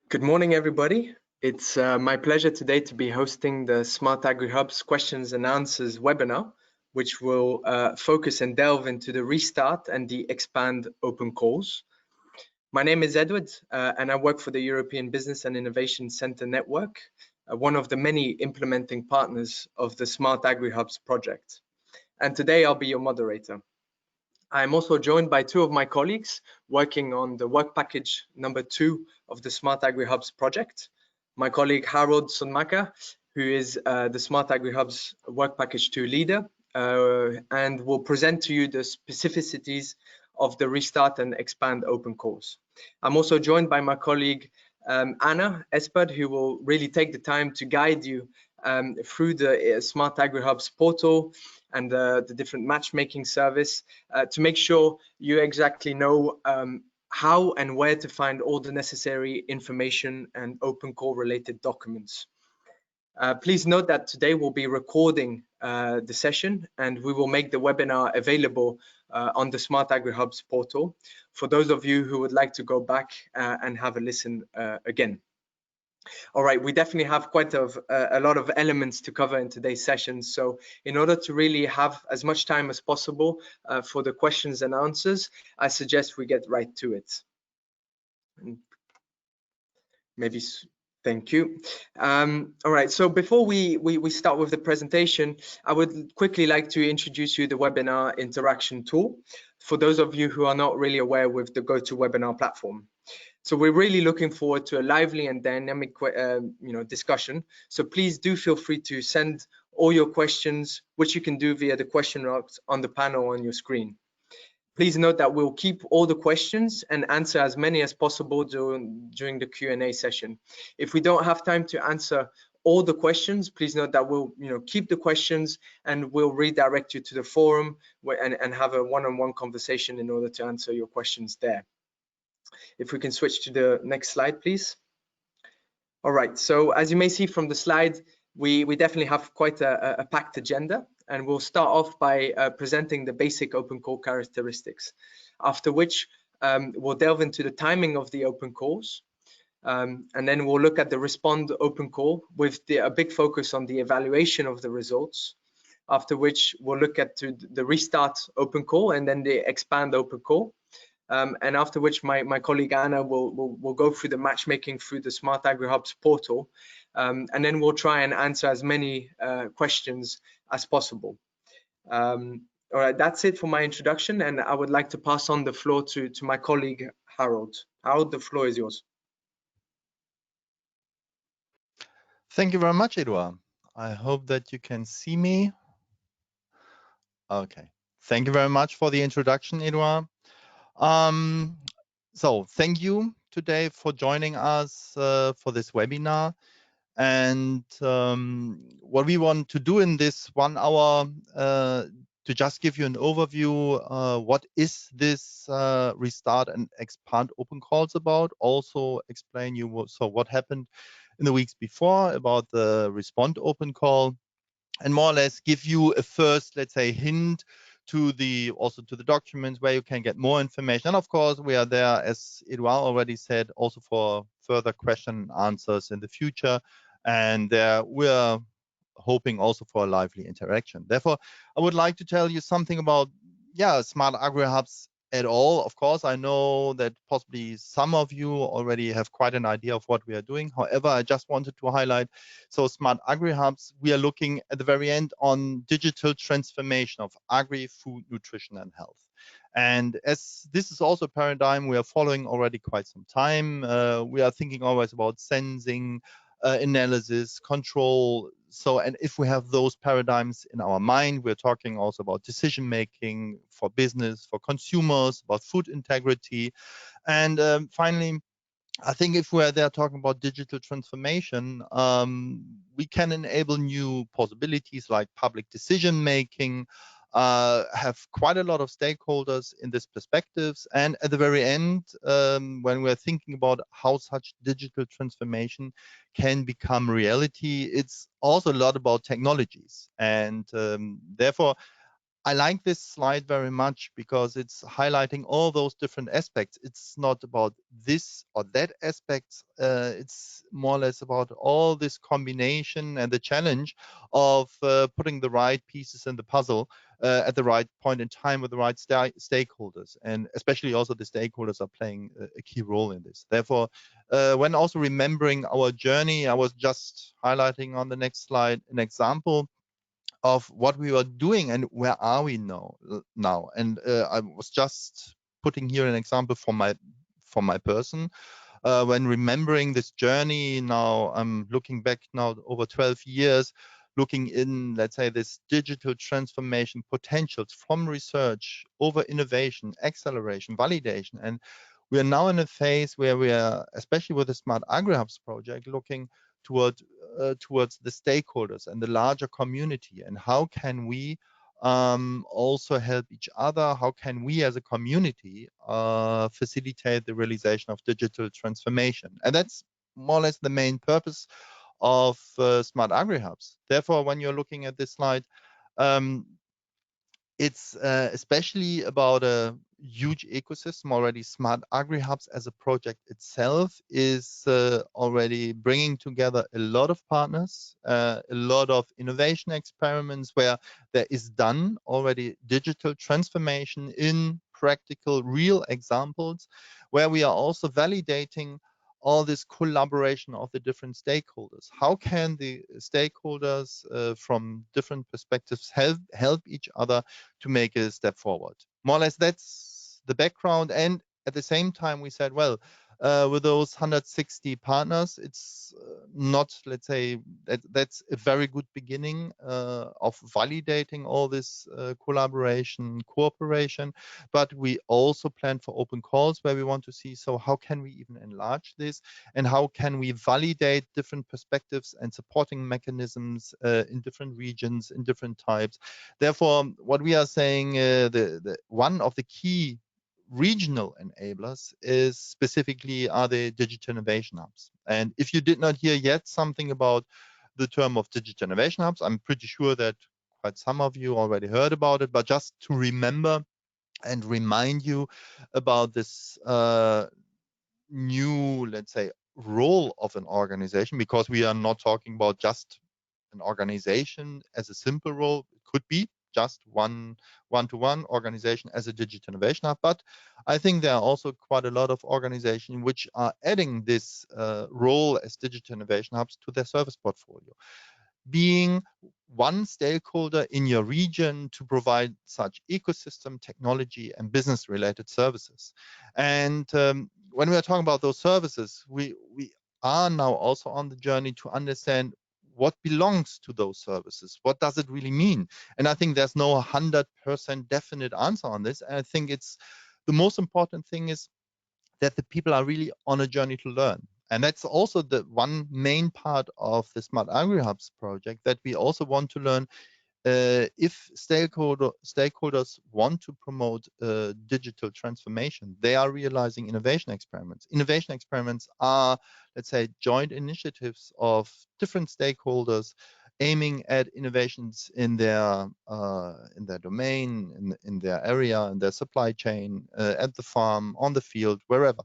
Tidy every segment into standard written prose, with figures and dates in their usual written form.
Good morning, everybody. It's my pleasure today to be hosting the SmartAgriHubs Questions and Answers webinar, which will focus and delve into the restart and the expand open calls. My name is Edouard, and I work for the European Business and Innovation Center Network, one of the many implementing partners of the SmartAgriHubs project. And today I'll be your moderator. I'm also joined by two of my colleagues working on the work package number 2 of the SmartAgriHubs project. My colleague Harald Sundmaeker, who is the SmartAgriHubs work package 2 leader, and will present to you the specificities of the restart and expand open calls. I'm also joined by my colleague Anna Espert, who will really take the time to guide you through the SmartAgriHubs portal and the different matchmaking service to make sure you exactly know how and where to find all the necessary information and open call related documents. Please note that today we'll be recording the session and we will make the webinar available on the SmartAgriHubs portal for those of you who would like to go back and have a listen again. All right, we definitely have quite a lot of elements to cover in today's session. So in order to really have as much time as possible for the questions and answers, I suggest we get right to it. Maybe, thank you. All right, so before we start with the presentation, I would quickly like to introduce you the webinar interaction tool for those of you who are not really aware with the GoToWebinar platform. So we're really looking forward to a lively and dynamic discussion. So please do feel free to send all your questions, which you can do via the question box on the panel on your screen. Please note that we'll keep all the questions and answer as many as possible during the Q&A session. If we don't have time to answer all the questions, please note that we'll keep the questions and we'll redirect you to the forum and have a one-on-one conversation in order to answer your questions there. If we can switch to the next slide, please. All right, so as you may see from the slide, we definitely have quite a packed agenda, and we'll start off by presenting the basic open call characteristics, after which we'll delve into the timing of the open calls, and then we'll look at the respond open call with a big focus on the evaluation of the results, after which we'll look at the restart open call and then the expand open call. And after which my colleague Anna will go through the matchmaking through the SmartAgriHubs portal, and then we'll try and answer as many questions as possible. All right, that's it for my introduction, and I would like to pass on the floor to my colleague Harald. Harald, the floor is yours. Thank you very much, Edouard. I hope that you can see me. Okay, thank you very much for the introduction, Edouard. So thank you today for joining us for this webinar. And what we want to do in this 1 hour to just give you an overview, what is this restart and expand open calls about? Also explain you what happened in the weeks before about the respond open call, and more or less give you a first, let's say, hint to the documents where you can get more information. And of course, we are there, as Edouard already said, also for further question and answers in the future. And we're hoping also for a lively interaction. Therefore, I would like to tell you something about, SmartAgriHubs at all. Of course, I know that possibly some of you already have quite an idea of what we are doing. However, I just wanted to highlight, so SmartAgriHubs, we are looking at the very end on digital transformation of agri, food, nutrition, and health. And as this is also a paradigm we are following already quite some time, we are thinking always about sensing, analysis, control. So, and if we have those paradigms in our mind, we're talking also about decision making for business, for consumers, about food integrity. And finally, I think if we're there talking about digital transformation, we can enable new possibilities like public decision making, have quite a lot of stakeholders in these perspectives. And at the very end, when we're thinking about how such digital transformation can become reality, it's also a lot about technologies. And therefore, I like this slide very much because it's highlighting all those different aspects. It's not about this or that aspects. It's more or less about all this combination and the challenge of putting the right pieces in the puzzle at the right point in time with the right stakeholders. And especially also the stakeholders are playing a key role in this. Therefore, when also remembering our journey, I was just highlighting on the next slide an example of what we were doing and where are we now. And I was just putting here an example for my person. When remembering this journey now, I'm looking back now over 12 years, looking in, let's say, this digital transformation potentials from research over innovation, acceleration, validation. And we are now in a phase where we are, especially with the SmartAgriHubs project, looking towards the stakeholders and the larger community, and how can we also help each other? How can we as a community facilitate the realization of digital transformation? And that's more or less the main purpose of SmartAgriHubs. Therefore, when you're looking at this slide, it's especially about a huge ecosystem already. SmartAgriHubs as a project itself is already bringing together a lot of partners, a lot of innovation experiments where there is done already digital transformation in practical, real examples, where we are also validating all this collaboration of the different stakeholders. How can the stakeholders from different perspectives help each other to make a step forward? More or less, that's the background. And at the same time, we said, well, with those 160 partners, it's not, let's say, that's a very good beginning of validating all this collaboration, cooperation. But we also plan for open calls where we want to see, so how can we even enlarge this, and how can we validate different perspectives and supporting mechanisms in different regions, in different types. Therefore, what we are saying, the one of the key regional enablers is specifically are the digital innovation hubs. And if you did not hear yet something about the term of digital innovation hubs, I'm pretty sure that quite some of you already heard about it, but just to remember and remind you about this new, let's say, role of an organization, because we are not talking about just an organization as a simple role. It could be just one-to-one organization as a digital innovation hub, but I think there are also quite a lot of organizations which are adding this role as digital innovation hubs to their service portfolio, being one stakeholder in your region to provide such ecosystem, technology, and business related services. And when we are talking about those services, we are now also on the journey to understand what belongs to those services. What does it really mean? And I think there's no 100% definite answer on this. And I think it's the most important thing is that the people are really on a journey to learn. And that's also the one main part of the SmartAgriHubs project, that we also want to learn if stakeholders want to promote digital transformation. They are realizing innovation experiments. Innovation experiments are, let's say, joint initiatives of different stakeholders aiming at innovations in their domain, in their area, in their supply chain, at the farm, on the field, wherever.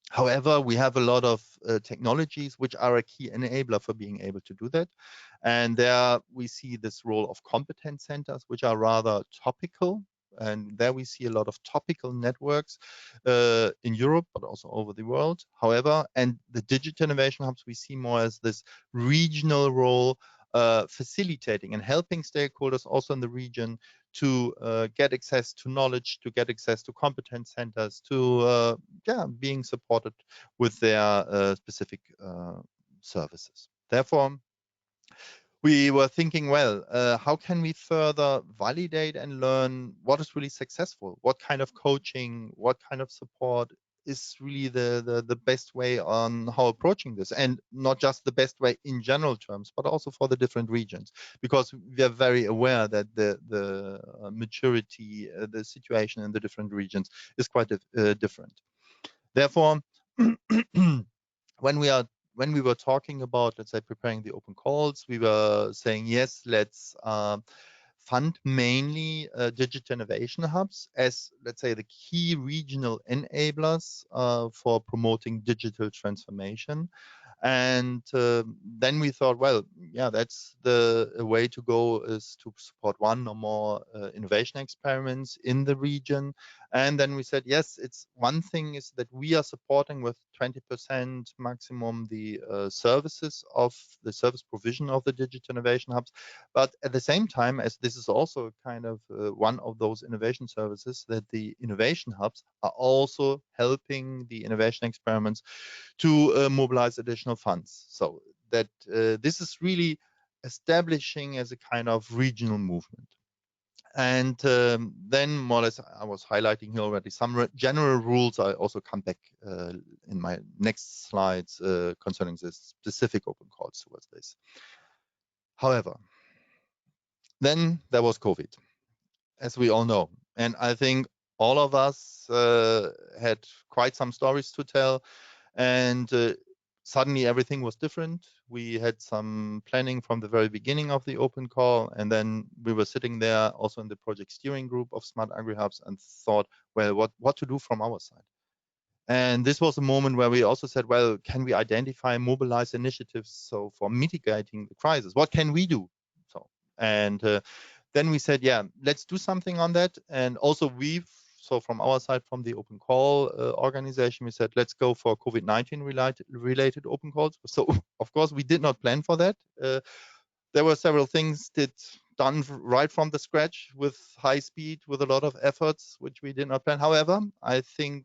However, we have a lot of technologies which are a key enabler for being able to do that. And there we see this role of competence centers, which are rather topical. And there we see a lot of topical networks in Europe, but also over the world. However, and the digital innovation hubs, we see more as this regional role, facilitating and helping stakeholders also in the region to get access to knowledge, to get access to competence centers, to being supported with their specific services. Therefore, we were thinking, well, how can we further validate and learn what is really successful? What kind of coaching, what kind of support is really the best way on how approaching this, and not just the best way in general terms, but also for the different regions, because we are very aware that the maturity, the situation in the different regions is quite different. Therefore, when we were talking about, let's say, preparing the open calls, we were saying, yes, let's fund mainly digital innovation hubs as, let's say, the key regional enablers for promoting digital transformation. And then we thought, well, yeah, that's the way to go, is to support one or more innovation experiments in the region. And then we said, yes, it's one thing is that we are supporting with 20% maximum the services of the service provision of the digital innovation hubs. But at the same time, as this is also kind of one of those innovation services, that the innovation hubs are also helping the innovation experiments to mobilize additional funds. So that this is really establishing as a kind of regional movement. And then more or less, I was highlighting here already some general rules. I also come back in my next slides concerning the specific open calls towards this. However, then there was COVID, as we all know. And I think all of us had quite some stories to tell. And suddenly everything was different. We had some planning from the very beginning of the open call, and then we were sitting there also in the project steering group of SmartAgriHubs and thought, well, what to do from our side? And this was a moment where we also said, well, can we identify, mobilize initiatives so for mitigating the crisis? What can we do? So, and then we said, yeah, let's do something on that. And also so from our side, from the open call organization, we said, let's go for COVID-19 related open calls. So of course, we did not plan for that. There were several things done right from the scratch with high speed, with a lot of efforts, which we did not plan. However, I think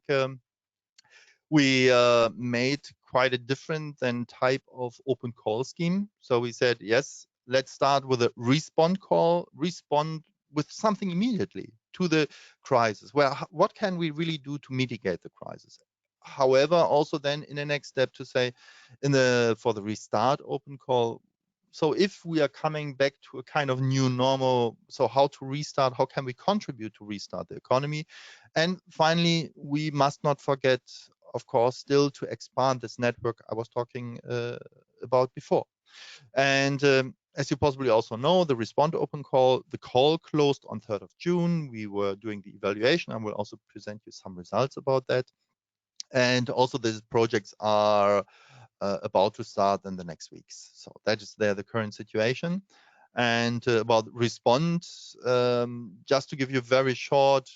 we made quite a different type of open call scheme. So we said, yes, let's start with a respond call, respond with something immediately to the crisis. Well, what can we really do to mitigate the crisis? However, also then in the next step to say for the restart open call, so if we are coming back to a kind of new normal, so how to restart, how can we contribute to restart the economy? And finally, we must not forget, of course, still to expand this network I was talking about before. And as you possibly also know, the Respond Open Call, the call closed on 3rd of June. We were doing the evaluation. I will also present you some results about that. And also these projects are about to start in the next weeks. So that is the current situation. And about Respond, just to give you very short,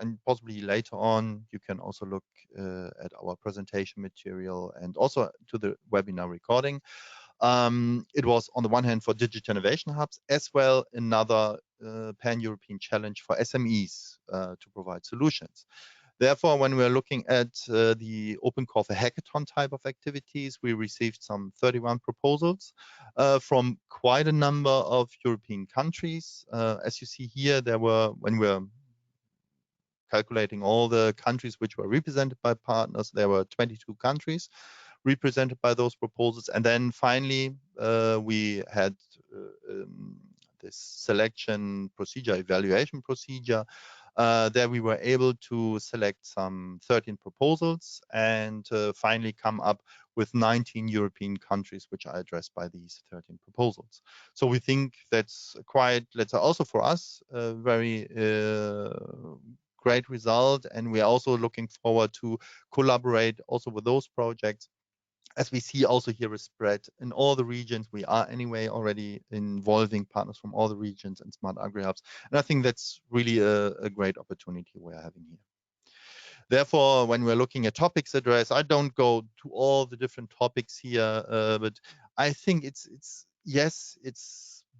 and possibly later on, you can also look at our presentation material and also to the webinar recording. It was on the one hand for digital innovation hubs, as well another pan-European challenge for SMEs to provide solutions. Therefore, when we're looking at the open call for hackathon type of activities, we received some 31 proposals from quite a number of European countries. As you see here, when we're calculating all the countries which were represented by partners, there were 22 countries represented by those proposals. And then finally, we had this selection procedure, evaluation procedure. There we were able to select some 13 proposals and finally come up with 19 European countries which are addressed by these 13 proposals. So we think that's quite, let's say, also for us, a very great result. And we are also looking forward to collaborate also with those projects. As we see also here a spread in all the regions, we are anyway already involving partners from all the regions and SmartAgriHubs. And I think that's really a great opportunity we're having here. Therefore, when we're looking at topics addressed, I don't go to all the different topics here, but I think it's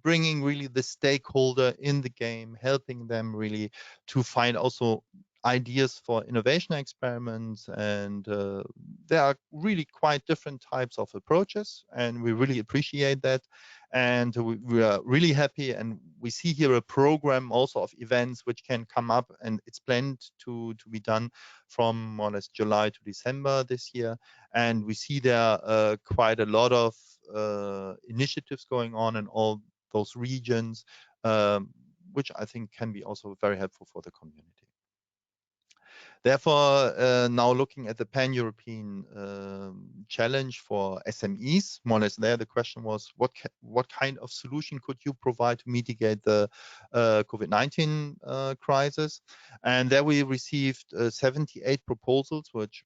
bringing really the stakeholder in the game, helping them really to find also ideas for innovation experiments. And there are really quite different types of approaches, and we really appreciate that. And we are really happy, and we see here a program also of events which can come up, and it's planned to be done from more or less July to December this year. And we see there quite a lot of initiatives going on in all those regions, which I think can be also very helpful for the community. Therefore, now looking at the pan-European challenge for SMEs, more or less there, the question was, what kind of solution could you provide to mitigate the COVID-19 crisis? And there we received 78 proposals, which,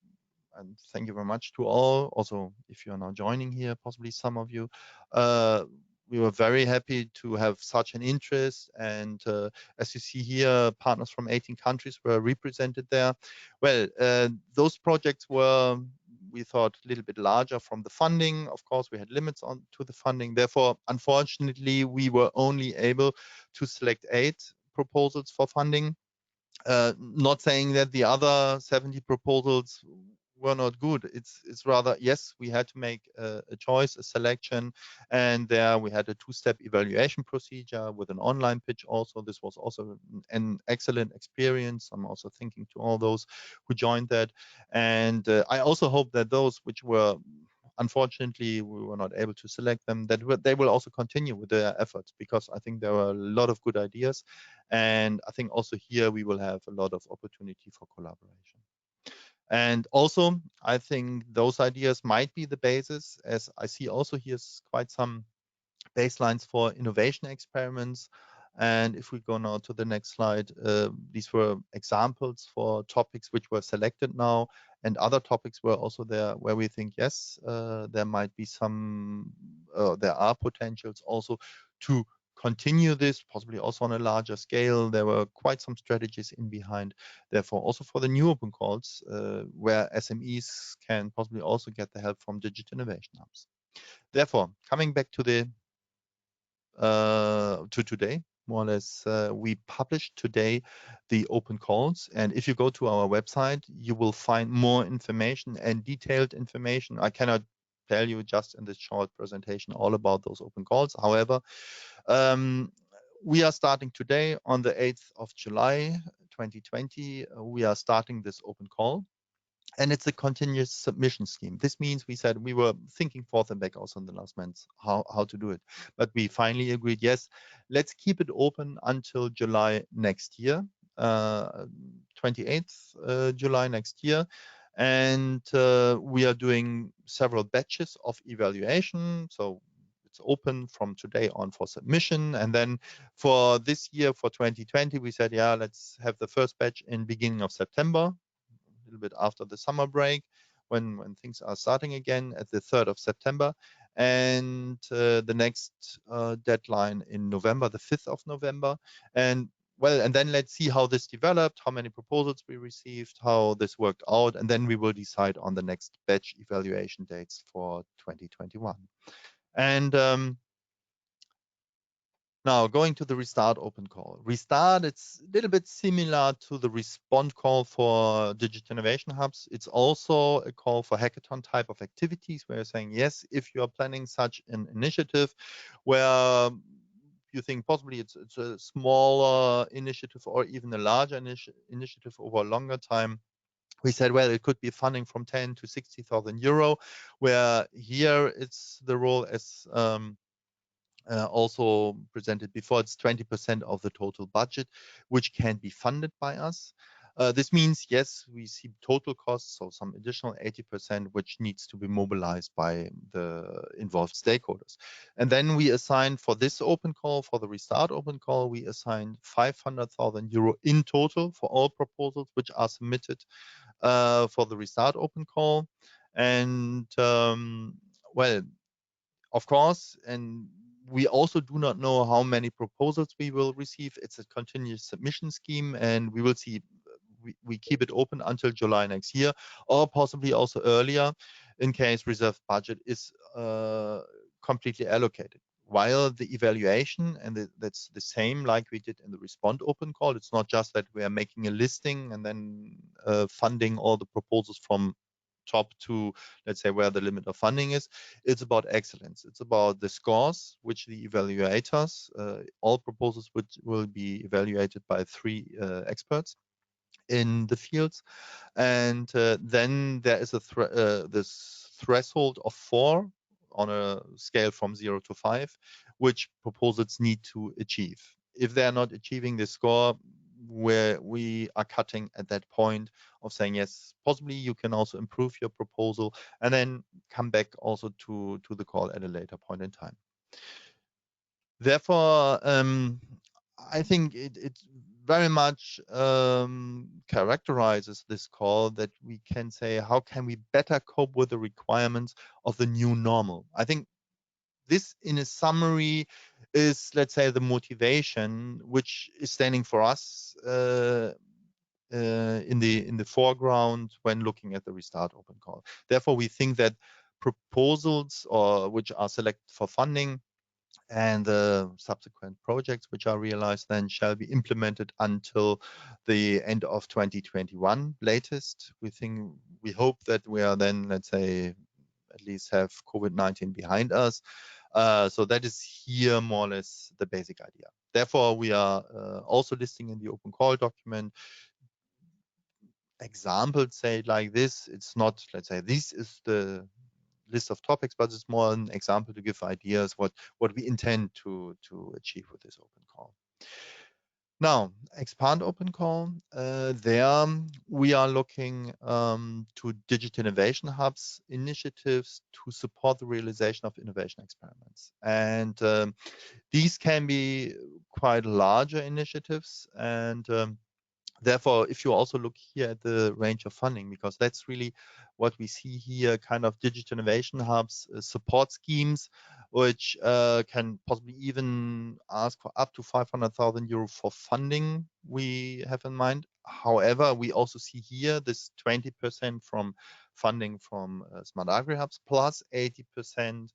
and thank you very much to all. Also, if you're now joining here, possibly some of you, we were very happy to have such an interest. And as you see here, partners from 18 countries were represented there. Well, those projects were, we thought, a little bit larger from the funding. Of course, we had limits to the funding. Therefore, unfortunately, we were only able to select 8 proposals for funding. Not saying that the other 70 proposals were not good. It's rather, yes, we had to make a choice, a selection, and there we had a 2-step evaluation procedure with an online pitch also. This was also an excellent experience. I'm also thinking to all those who joined that. And I also hope that those which were, unfortunately, we were not able to select them, that they will also continue with their efforts, because I think there are a lot of good ideas. And I think also here we will have a lot of opportunity for collaboration. And also, I think those ideas might be the basis, as I see also here's quite some baselines for innovation experiments. And if we go now to the next slide, these were examples for topics which were selected now, and other topics were also there where we think, yes, there might be some, there are potentials also to continue this, possibly also on a larger scale. There were quite some strategies in behind. Therefore, also for the new open calls, where SMEs can possibly also get the help from digital innovation hubs. Therefore, coming back to the to today, more or less, we published today the open calls. And if you go to our website, you will find more information and detailed information. I cannot tell you just in this short presentation all about those open calls. However, we are starting today on the 8th of July, 2020. We are starting this open call. And it's a continuous submission scheme. This means we said we were thinking forth and back also in the last months how to do it. But we finally agreed, yes, let's keep it open until July next year, 28th July next year. And we are doing several batches of evaluation. So it's open from today on for submission. And then for this year, for 2020, we said, yeah, let's have the first batch in beginning of September. A little bit after the summer break, when things are starting again at the 3rd of September, and the next deadline in November, the 5th of November. And well, and then let's see how this developed, how many proposals we received, how this worked out, and then we will decide on the next batch evaluation dates for 2021. And now, going to the Restart open call. Restart, it's a little bit similar to the Respond call for Digital Innovation Hubs. It's also a call for hackathon type of activities where you're saying, yes, if you are planning such an initiative where you think possibly it's a smaller initiative or even a larger initiative over a longer time, we said, well, it could be funding from 10 to 60,000 euro, where here it's the role as also presented before, it's 20% of the total budget, which can be funded by us. This means, yes, we see total costs, so some additional 80%, which needs to be mobilized by the involved stakeholders. And then we assign for this open call, for the Restart open call, we assigned 500,000 euro in total for all proposals which are submitted for the Restart open call. And well, of course, and we also do not know how many proposals we will receive. It's a continuous submission scheme, and we will see. We keep it open until July next year, or possibly also earlier, in case reserved budget is completely allocated. While the evaluation, and that's the same like we did in the Respond open call, it's not just that we are making a listing and then funding all the proposals from top to, let's say, where the limit of funding is. It's about excellence. It's about the scores, which the evaluators, all proposals which will be evaluated by 3 experts in the fields. And then there is this threshold of 4 on a scale from 0 to 5, which proposals need to achieve. If they're not achieving the score, where we are cutting at that point of saying, yes, possibly you can also improve your proposal, and then come back also to the call at a later point in time. Therefore, I think it very much characterizes this call that we can say, how can we better cope with the requirements of the new normal? I think this, in a summary, is, let's say, the motivation which is standing for us in the foreground when looking at the Restart Open Call. Therefore, we think that proposals which are selected for funding and the subsequent projects which are realized then shall be implemented until the end of 2021 latest. We hope that we are then, let's say, at least have COVID-19 behind us. So that is here more or less the basic idea. Therefore, we are also listing in the open call document examples, say like this. It's not, let's say, this is the list of topics, but it's more an example to give ideas what we intend to achieve with this open call. Now, expand open call. There we are looking to digital innovation hubs initiatives to support the realization of innovation experiments. And these can be quite larger initiatives, and therefore, if you also look here at the range of funding, because that's really what we see here, kind of digital innovation hubs, support schemes, which can possibly even ask for up to 500,000 euro for funding we have in mind. However, we also see here this 20% from funding from SmartAgriHubs plus 80%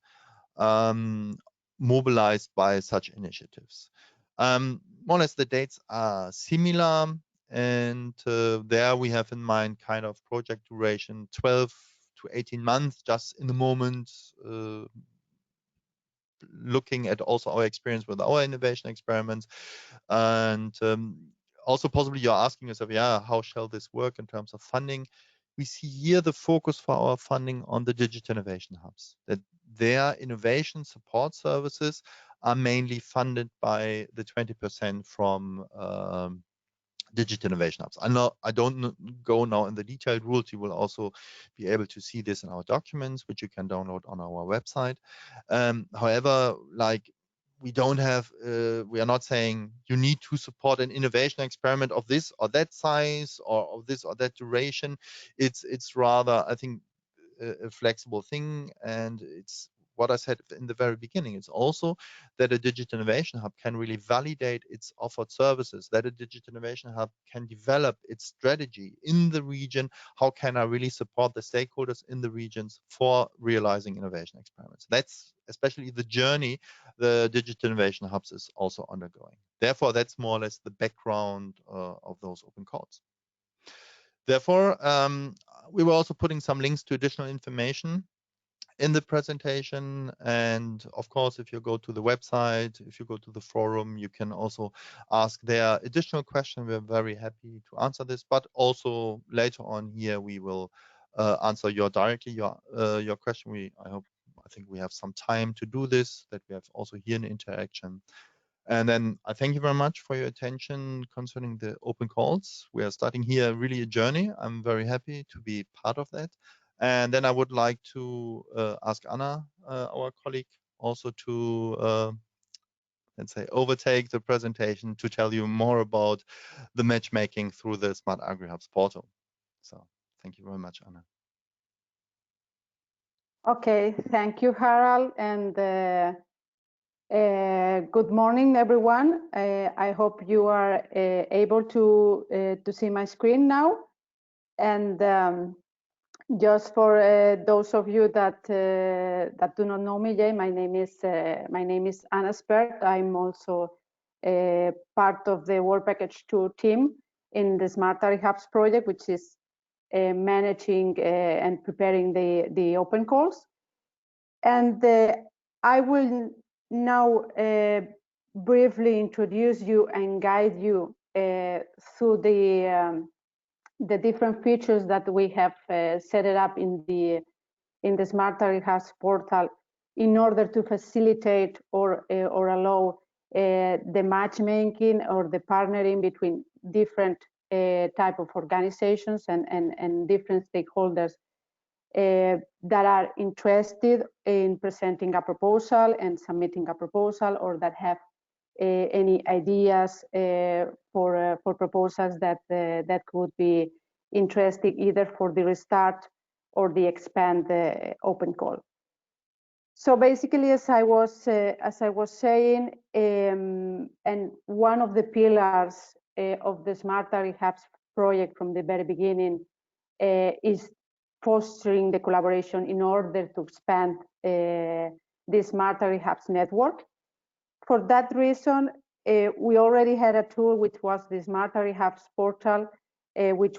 mobilized by such initiatives. More or less the dates are similar. And there we have in mind kind of project duration 12 to 18 months, just in the moment, looking at also our experience with our innovation experiments. And also possibly you're asking yourself, yeah, how shall this work in terms of funding? We see here the focus for our funding on the digital innovation hubs, that their innovation support services are mainly funded by the 20% from digital innovation hubs. I don't go now in the detailed rules. You will also be able to see this in our documents, which you can download on our website. However, like we are not saying you need to support an innovation experiment of this or that size or of this or that duration. It's rather, I think, a flexible thing, and it's what I said in the very beginning. It's also that a digital innovation hub can really validate its offered services, that a digital innovation hub can develop its strategy in the region. How can I really support the stakeholders in the regions for realizing innovation experiments? That's especially the journey the digital innovation hubs is also undergoing. Therefore, that's more or less the background of those open calls. Therefore, we were also putting some links to additional information in the presentation. And of course, if you go to the website, if you go to the forum, you can also ask there additional questions. We're very happy to answer this, but also later on here, we will answer directly your question. I think we have some time to do this, that we have also here an interaction. And then I thank you very much for your attention concerning the open calls. We are starting here really a journey. I'm very happy to be part of that. And then I would like to ask Anna, our colleague, also to, let's say, overtake the presentation to tell you more about the matchmaking through the SmartAgriHubs portal. So thank you very much, Anna. Okay, thank you, Harald, and good morning, everyone. I hope you are able to see my screen now. And just for those of you that do not know me yet, my name is Anna Espert. I'm also part of the Work Package 2 team in the SmartAgriHubs project, which is managing and preparing the open calls. And I will now briefly introduce you and guide you through the different features that we have set it up in the SmartAgriHubs portal in order to facilitate or allow the matchmaking or the partnering between different type of organizations and different stakeholders that are interested in presenting a proposal and submitting a proposal, or that have any ideas for proposals that that could be interesting either for the restart or the expand open call. So basically, as I was saying, and one of the pillars of the SmartAgriHubs project from the very beginning is fostering the collaboration in order to expand the SmartAgriHubs network. For that reason, we already had a tool which was the SmartAgriHubs portal, which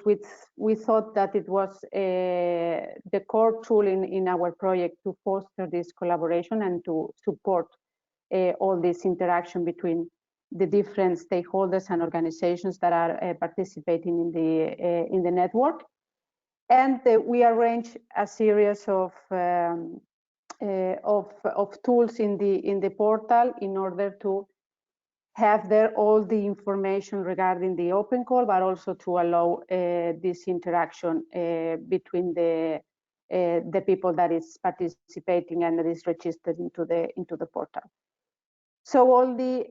we thought that it was the core tool in our project to foster this collaboration and to support all this interaction between the different stakeholders and organizations that are participating in the network. And we arranged a series of tools in the portal in order to have there all the information regarding the open call, but also to allow this interaction between the people that is participating and that is registered into the portal. So all the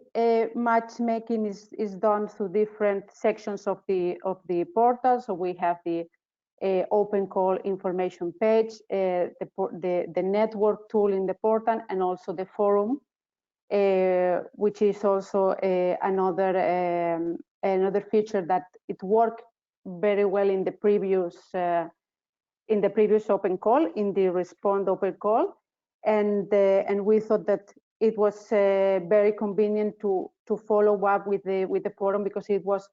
matchmaking is done through different sections of the portal. So we have the open call information page, the network tool in the portal, and also the forum, which is also another feature that it worked very well in the previous open call, in the respond open call, and we thought that it was very convenient to follow up with the forum, because it was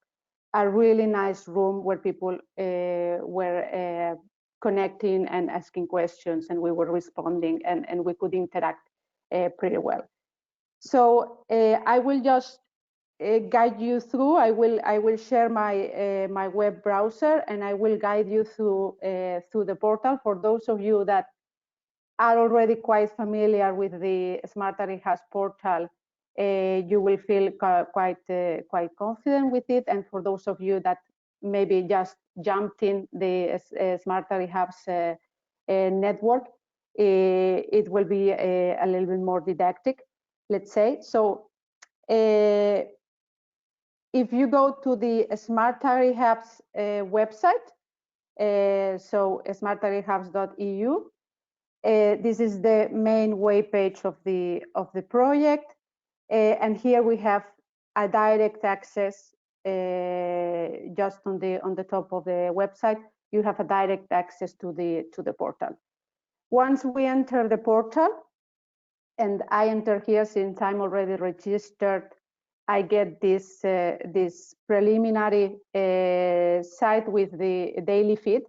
a really nice room where people were connecting and asking questions, and we were responding, and we could interact pretty well. So I will just guide you through. I will share my web browser, and I will guide you through the portal. For those of you that are already quite familiar with the SmartAgriHubs portal, you will feel quite confident with it. And for those of you that maybe just jumped in the SmartAgriHubs network, it will be a little bit more didactic, let's say. So if you go to the SmartAgriHubs website, so smartagrihubs.eu, this is the main web page of the project, and here we have a direct access. Just on the top of the website, you have a direct access to the portal. Once we enter the portal, and I enter here since I'm already registered, I get this preliminary site with the daily feed,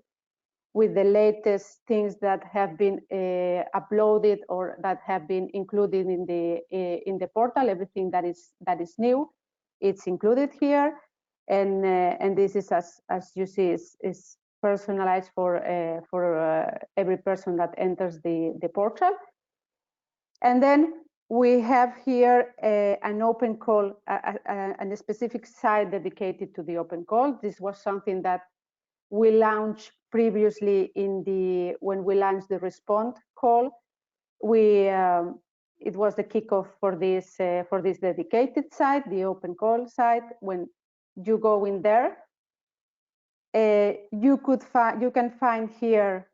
with the latest things that have been uploaded or that have been included in the portal. Everything that is new, it's included here, and this is, as you see, is personalized for every person that enters the portal. And then we have here an open call, a specific site dedicated to the open call. This was something that we launched previously when we launched the respond call. It was the kickoff for this dedicated site, the open call site. When you go in there, you can find here,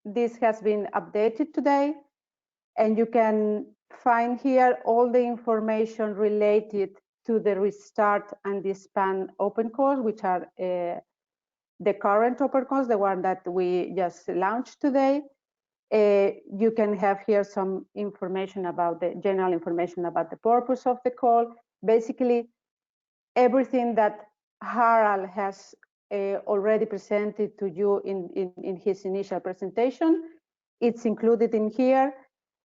this has been updated today, and you can find here all the information related to the restart and the expand open calls, which are the current open calls, the one that we just launched today. You can have here some information about the general information about the purpose of the call. Basically, everything that Harald has already presented to you in his initial presentation, it's included in here.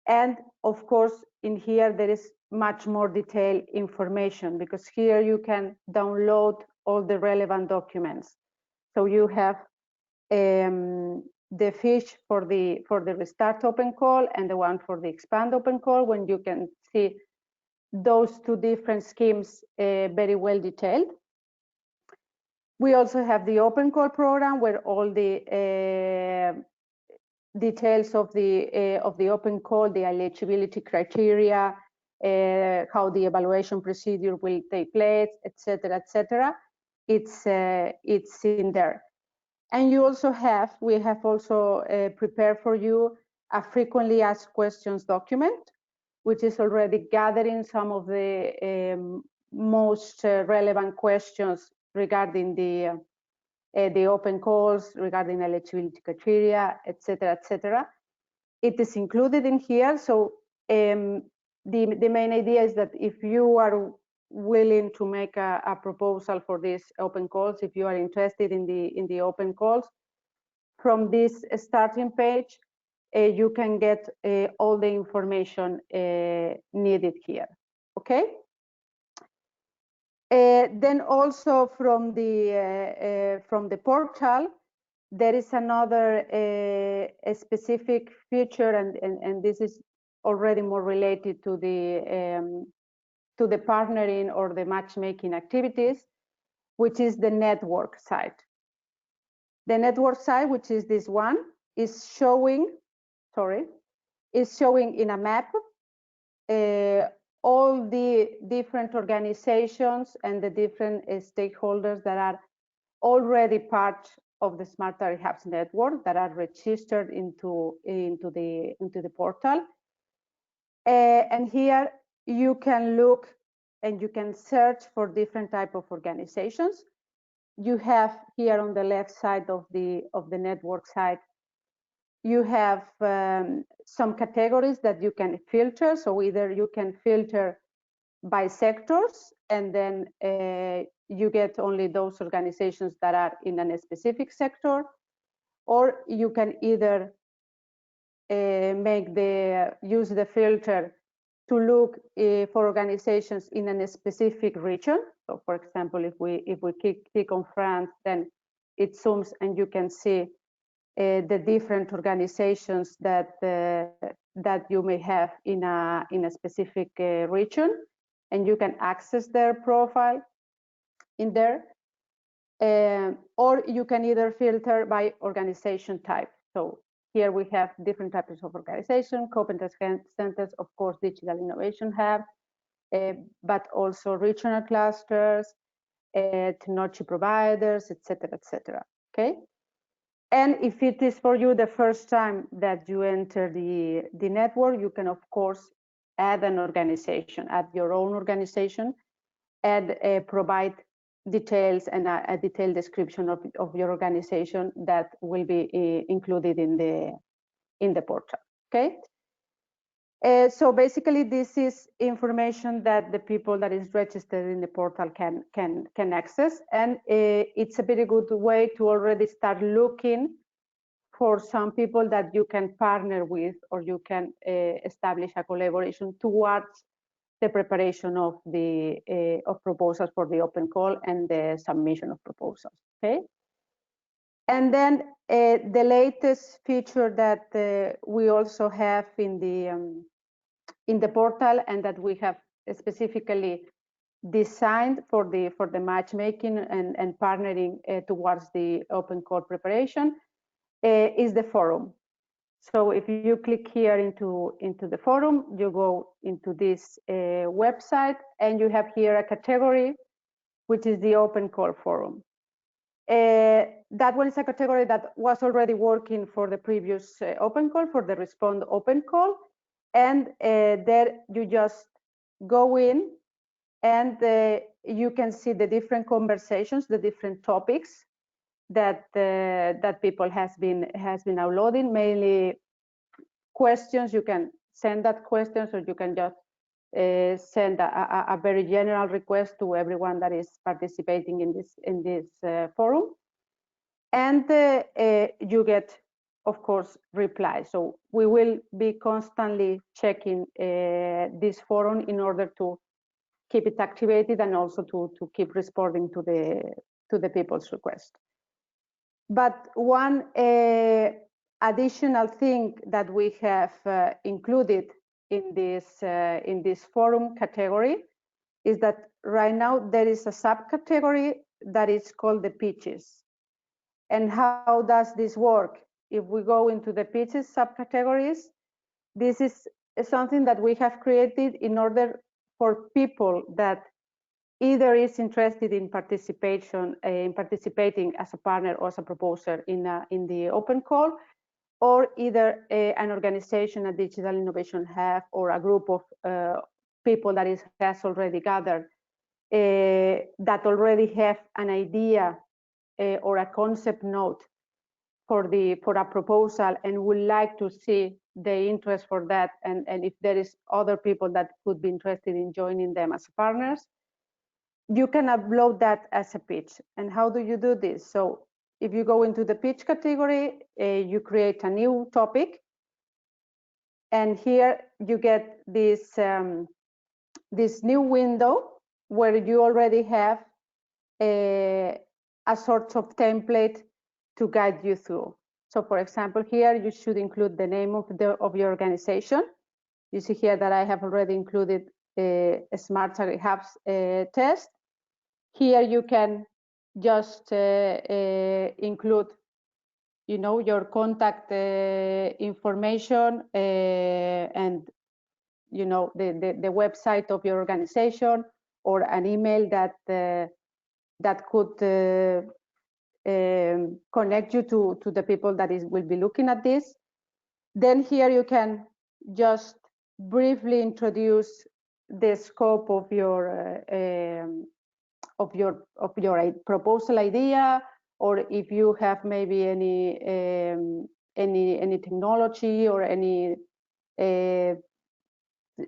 And of course, in here, there is much more detailed information, because here you can download all the relevant documents. So you have the fiche for the restart open call and the one for the expand open call, when you can see those two different schemes very well detailed. We also have the open call program, where all the details of the open call, the eligibility criteria, how the evaluation procedure will take place, etc., etc. It's in there. And you also have, we have also prepared for you a frequently asked questions document, which is already gathering some of the most relevant questions regarding the open calls, regarding eligibility criteria, etc., etc. It is included in here. So the main idea is that if you are willing to make a proposal for these open calls, if you are interested in the open calls, from this starting page, you can get all the information needed here. Okay. Then also from the portal, there is another a specific feature, and this is already more related to the partnering or the matchmaking activities, which is the network side. The network side, which is this one, is showing in a map all the different organizations and the different stakeholders that are already part of the SmartAgriHubs network, that are registered into the portal. And here you can look and you can search for different type of organizations. You have here on the left side of the network side, you have some categories that you can filter. So either you can filter by sectors, and then you get only those organizations that are in a specific sector, or you can either use the filter to look for organizations in a specific region. So for example, if we click on France, then it zooms and you can see the different organizations that you may have in a specific region, and you can access their profile in there. Or you can either filter by organization type. So here we have different types of organization, competence centers, of course, digital innovation hub, but also regional clusters, technology providers, etc., etc. Okay. And if it is for you the first time that you enter the network, you can of course add an organization, add your own organization, and provide details and a detailed description of your organization that will be included in the portal. Okay. So basically, this is information that the people that is registered in the portal can access, and it's a very good way to already start looking for some people that you can partner with, or you can establish a collaboration towards the preparation of the proposals for the open call and the submission of proposals. Okay. And then the latest feature that we also have in the portal, and that we have specifically designed for the matchmaking and partnering towards the open call preparation, is the forum. So if you click here into the forum, you go into this website, and you have here a category, which is the open call forum. That one is a category that was already working for the previous open call, for the Respond open call. And there you just go in, and you can see the different conversations, the different topics that people has been uploading, mainly questions. You can send that questions, or you can just send a very general request to everyone that is participating in this forum, and you get, of course, replies. So we will be constantly checking this forum in order to keep it activated, and also to keep responding to the people's request. But one additional thing that we have included in this forum category is that right now there is a subcategory that is called the pitches. And how does this work? If we go into the pitches subcategories, this is something that we have created in order for people that either is interested in participating as a partner or as a proposer in the open call, or either an organization, a digital innovation hub, or a group of people that has already gathered that already have an idea or a concept note for a proposal and would like to see the interest for that, and if there is other people that could be interested in joining them as partners, you can upload that as a pitch. And how do you do this? So if you go into the pitch category, you create a new topic, and here you get this this new window where you already have a sort of template to guide you through. So for example, here you should include the name of your organization. You see here that I have already included a SmartAgriHubs test. Here you can just include, you know, your contact information and, you know, the website of your organization, or an email that that could connect you to the people that will be looking at this. Then here you can just briefly introduce the scope of your proposal idea, or if you have maybe any technology or any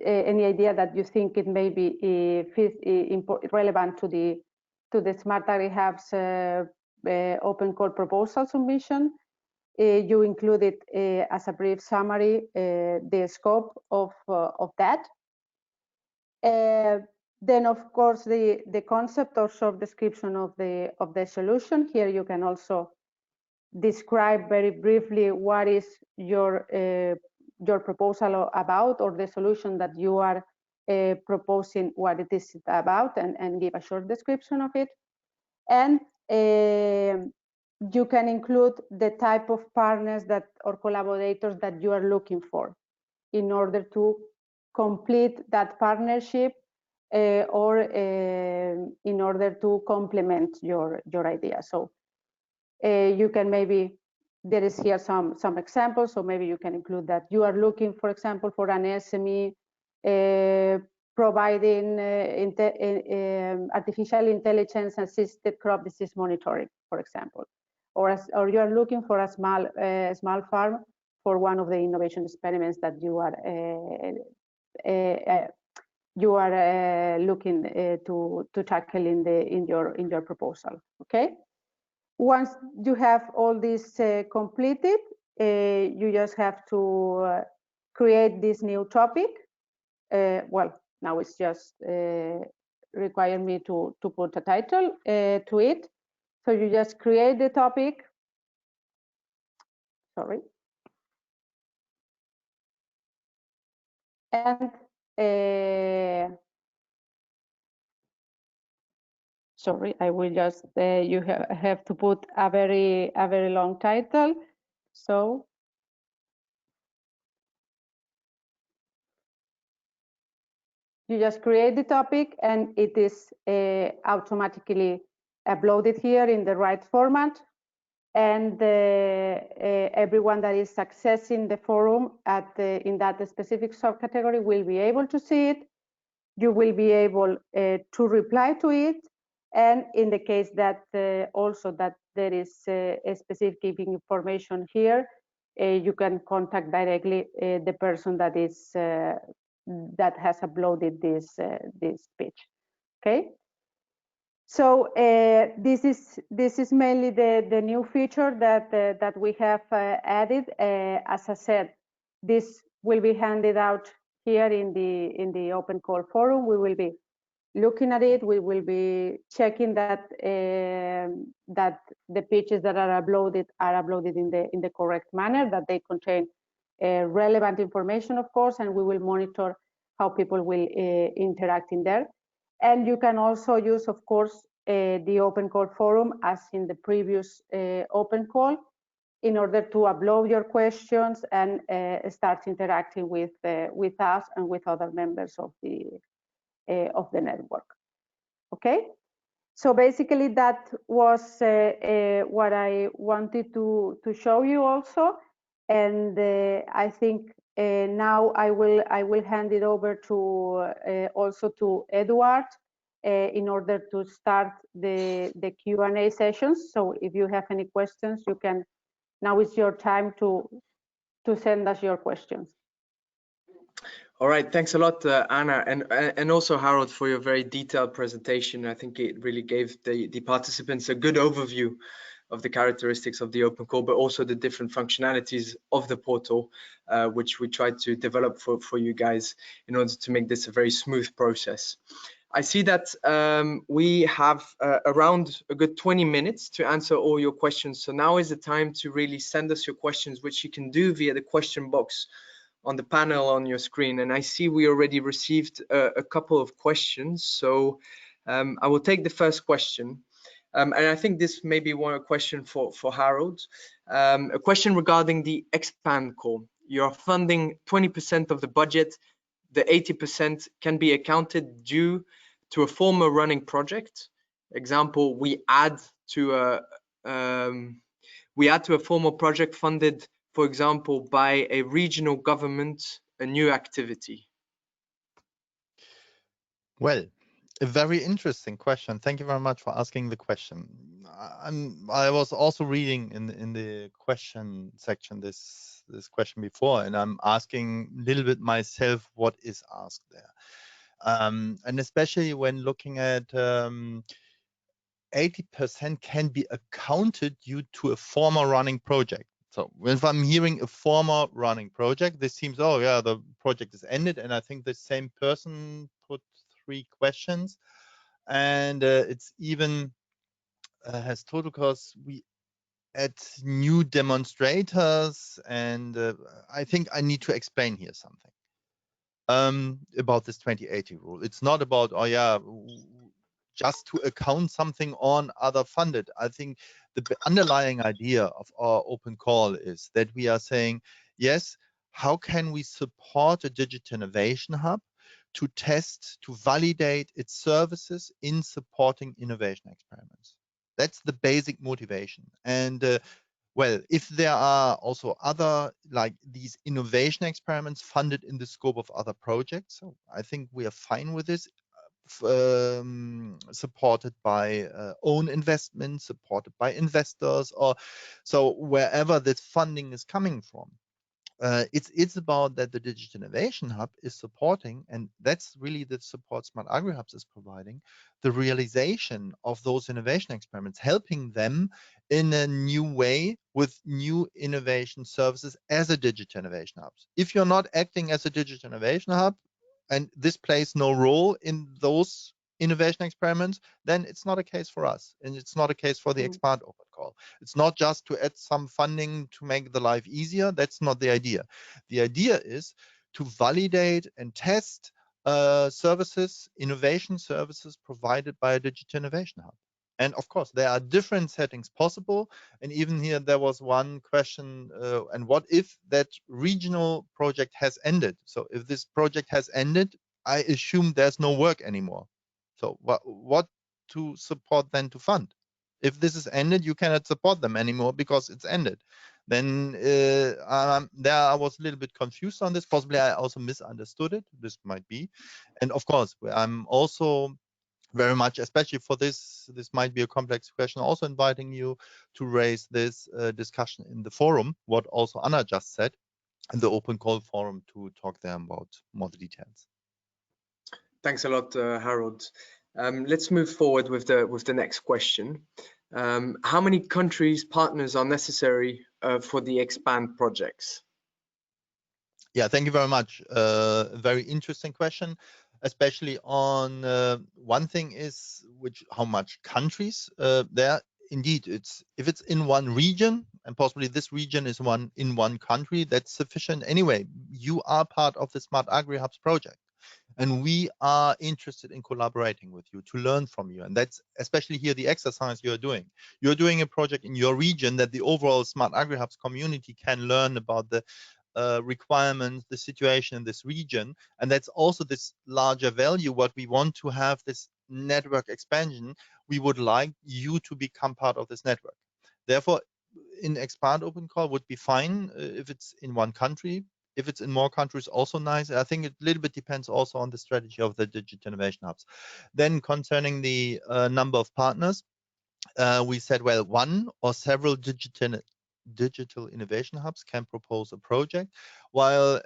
idea that you think it may be relevant to the SmartAgriHubs open call proposal submission. You include it as a brief summary, the scope of that. Then, of course, the concept or short description of the solution. Here you can also describe very briefly what is your proposal about, or the solution that you are proposing, what it is about, and give a short description of it. And you can include the type of partners that or collaborators that you are looking for in order to complete that partnership or in order to complement your idea. So you can maybe, there is here some examples, so maybe you can include that you are looking, for example, for an SME providing artificial intelligence assisted crop disease monitoring, for example, or you are looking for a small farm for one of the innovation experiments that you are looking to tackle in your proposal. Okay. Once you have all this completed, you just have to create this new topic. Well, now it's just require me to put a title to it. So you just create the topic. Sorry. And sorry, I will just you have to put a very long title. So you just create the topic, and it is automatically uploaded here in the right format. And everyone that is accessing the forum in that specific subcategory will be able to see it. You will be able to reply to it. And in the case that also that there is a specific information here, you can contact directly the person that is that has uploaded this pitch. Okay. So this is mainly the new feature that we have added. As I said, this will be handed out here in the open call forum. We will be looking at it. We will be checking that that the pitches that are uploaded in the correct manner, that they contain relevant information, of course, and we will monitor how people will interact in there. And you can also use, of course, the open call forum as in the previous open call in order to upload your questions and start interacting with us and with other members of the network. Okay, so basically that was what I wanted to show you also, and I think now I will hand it over to also to Edouard in order to start the Q&A sessions. So if you have any questions, you can. Now is your time to send us your questions. All right, thanks a lot, Anna, and also Harald for your very detailed presentation. I think it really gave the participants a good overview of the characteristics of the open call, but also the different functionalities of the portal, which we tried to develop for you guys in order to make this a very smooth process. I see that we have around a good 20 minutes to answer all your questions. So now is the time to really send us your questions, which you can do via the question box on the panel on your screen. And I see we already received a couple of questions. So I will take the first question. And I think this may be a question for Harald. A question regarding the expand call. You're funding 20% of the budget. The 80% can be accounted due to a former running project. Example, we add to a former project funded, for example, by a regional government, a new activity. Well, a very interesting question. Thank you very much for asking the question. I was also reading in the question section this question before, and I'm asking a little bit myself what is asked there. And especially when looking at 80% can be accounted due to a former running project. So if I'm hearing a former running project, this seems, oh yeah, the project is ended. And I think the same person put 3 questions, and it's even has total costs. We add new demonstrators, and I think I need to explain here something. About this 2080 rule. It's not about, oh yeah, just to account something on other funded. I think the underlying idea of our open call is that we are saying, yes, how can we support a digital innovation hub to test, to validate its services in supporting innovation experiments? That's the basic motivation. And well, if there are also other, like these innovation experiments funded in the scope of other projects, so I think we are fine with this, supported by own investment, supported by investors, or so wherever this funding is coming from. It's about that the Digital Innovation Hub is supporting, and that's really the support SmartAgriHubs is providing, the realization of those innovation experiments, helping them in a new way with new innovation services as a Digital Innovation Hub. If you're not acting as a Digital Innovation Hub, and this plays no role in those innovation experiments, then it's not a case for us, and it's not a case for the Expand open call. It's not just to add some funding to make the life easier. That's not the idea. The idea is to validate and test services, innovation services provided by a Digital Innovation Hub. And of course, there are different settings possible. And even here, there was one question, and what if that regional project has ended? So if this project has ended, I assume there's no work anymore. So what to support then to fund? If this is ended, you cannot support them anymore because it's ended. Then there I was a little bit confused on this. Possibly I also misunderstood it. This might be. And of course, I'm also very much, especially for this might be a complex question, also inviting you to raise this discussion in the forum, what also Anna just said, in the open call forum, to talk there about more the details. Thanks a lot, Harald. Let's move forward with the next question. How many countries partners are necessary for the Expand projects? Yeah, thank you very much. Very interesting question, especially on one thing is how much countries there indeed, if it's in one region, and possibly this region is in one country, that's sufficient. Anyway, you are part of the SmartAgriHubs project, and we are interested in collaborating with you to learn from you. And that's especially here the exercise you're doing. You're doing a project in your region that the overall SmartAgriHubs community can learn about the requirements, the situation in this region. And that's also this larger value. What we want to have this network expansion, we would like you to become part of this network. Therefore, in expand open call would be fine if it's in one country. If it's in more countries, also nice. I think it a little bit depends also on the strategy of the digital innovation hubs. Then concerning the number of partners, we said, well, one or several digital innovation hubs can propose a project, while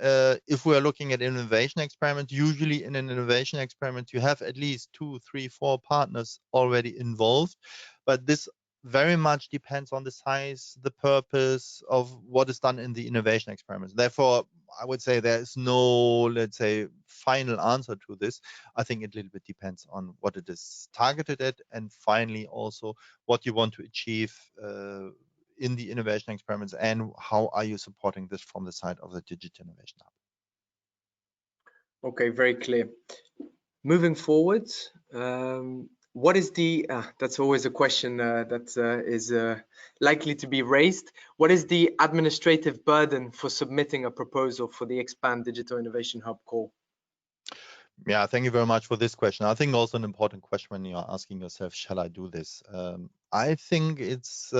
if we are looking at innovation experiment, usually in an innovation experiment you have at least 2, 3, 4 partners already involved, but this very much depends on the size, the purpose of what is done in the innovation experiments. Therefore, I would say there is no, let's say, final answer to this. I think it a little bit depends on what it is targeted at, and finally also what you want to achieve in the innovation experiments, and how are you supporting this from the side of the digital innovation hub. Okay, very clear. Moving forward, what is the, that's always a question that is likely to be raised. What is the administrative burden for submitting a proposal for the Expand Digital Innovation Hub call? Yeah, thank you very much for this question. I think also an important question when you're asking yourself, shall I do this? I think it's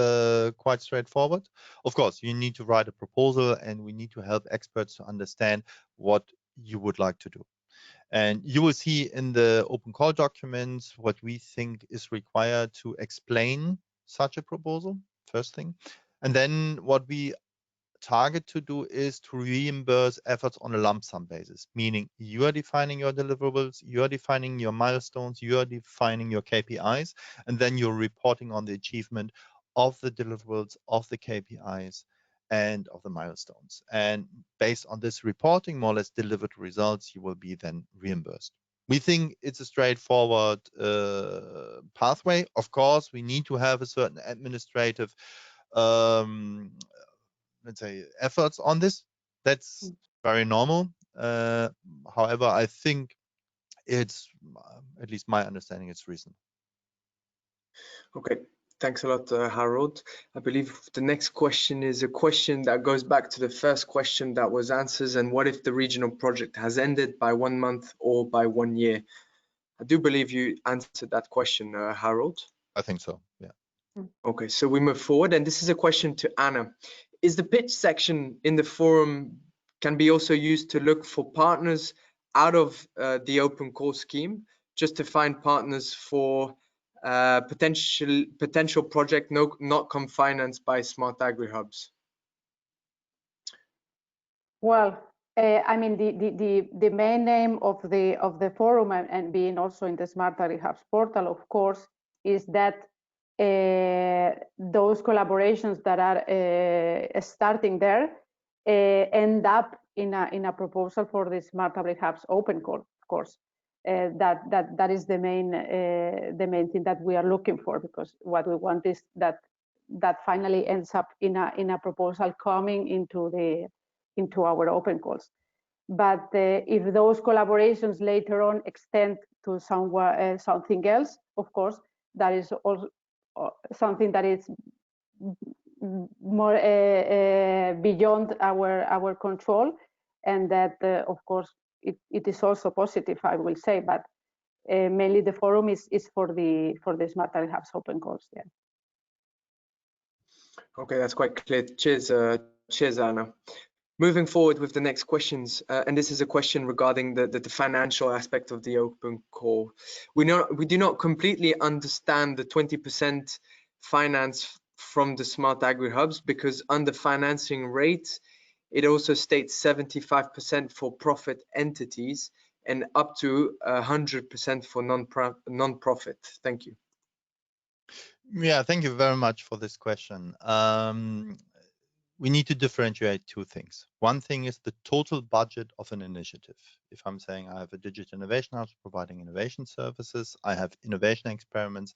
quite straightforward. Of course, you need to write a proposal, and we need to help experts to understand what you would like to do. And you will see in the open call documents what we think is required to explain such a proposal, first thing. And then what we target to do is to reimburse efforts on a lump sum basis, meaning you are defining your deliverables, you are defining your milestones, you are defining your KPIs, and then you're reporting on the achievement of the deliverables, of the KPIs, and of the milestones. And based on this reporting, more or less delivered results, you will be then reimbursed. We think it's a straightforward pathway. Of course, we need to have a certain administrative let's say efforts on this. That's very normal. However, I think it's, at least my understanding, it's reasonable. Okay, thanks a lot, Harald. I believe the next question is a question that goes back to the first question that was answered. And what if the regional project has ended by 1 month or by 1 year? I do believe you answered that question, Harald. I think so, yeah. Okay, so we move forward, and this is a question to Anna. Is the pitch section in the forum can be also used to look for partners out of the open call scheme, just to find partners for potential project not co-financed by SmartAgriHubs? Well, I mean, the main name of the forum, and being also in the SmartAgriHubs portal, of course, is that those collaborations that are starting there end up in a proposal for the SmartAgriHubs open call, of course. That is the main thing that we are looking for, because what we want is that finally ends up in a proposal coming into our open calls. But if those collaborations later on extend to something else, of course, that is also something that is more beyond our control, and that of course it is also positive, I will say, but mainly the forum is for the SmartAgriHubs open calls. Yeah. Okay, that's quite clear. Cheers, Anna. Moving forward with the next questions, and this is a question regarding the financial aspect of the open call. We do not completely understand the 20% finance from the SmartAgriHubs, because under financing rate, it also states 75% for profit entities and up to 100% for non-profit. Thank you. Yeah, thank you very much for this question. we need to differentiate two things. One thing is the total budget of an initiative. If I'm saying I have a digital innovation house providing innovation services, I have innovation experiments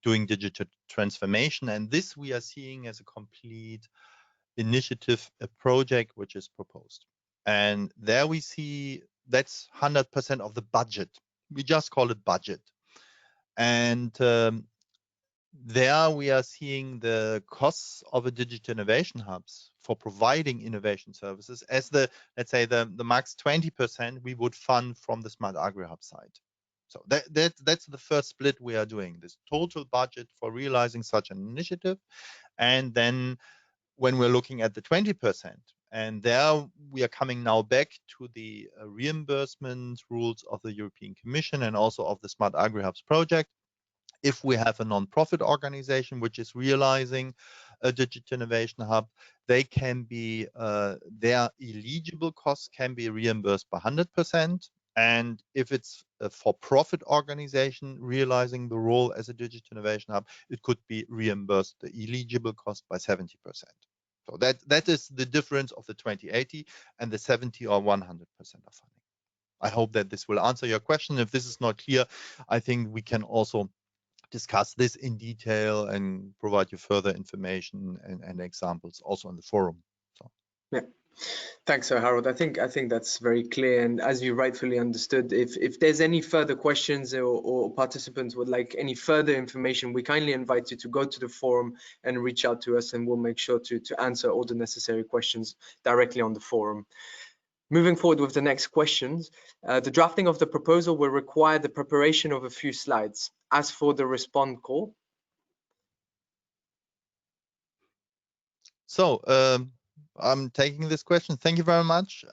doing digital transformation, and this we are seeing as a complete initiative, a project which is proposed. And there we see that's 100% of the budget. We just call it budget. And there we are seeing the costs of a digital innovation hubs for providing innovation services as the, let's say, the max 20% we would fund from the SmartAgriHub side. So that's the first split we are doing, this total budget for realizing such an initiative. And then when we're looking at the 20%, and there we are coming now back to the reimbursement rules of the European Commission and also of the SmartAgriHubs project. If we have a non-profit organization which is realizing a digital innovation hub, they can be their eligible costs can be reimbursed by 100%. And if it's a for-profit organization realizing the role as a digital innovation hub, it could be reimbursed the eligible cost by 70%. So that is the difference of the 2080 and the 70 or 100% of funding. I hope that this will answer your question. If this is not clear, I think we can also discuss this in detail and provide you further information and examples also on the forum. So. Yeah. Thanks, Sir Harald. I think that's very clear. And as you rightfully understood, if there's any further questions or participants would like any further information, we kindly invite you to go to the forum and reach out to us, and we'll make sure to answer all the necessary questions directly on the forum. Moving forward with the next questions, the drafting of the proposal will require the preparation of a few slides. As for the respond call. So I'm taking this question. Thank you very much.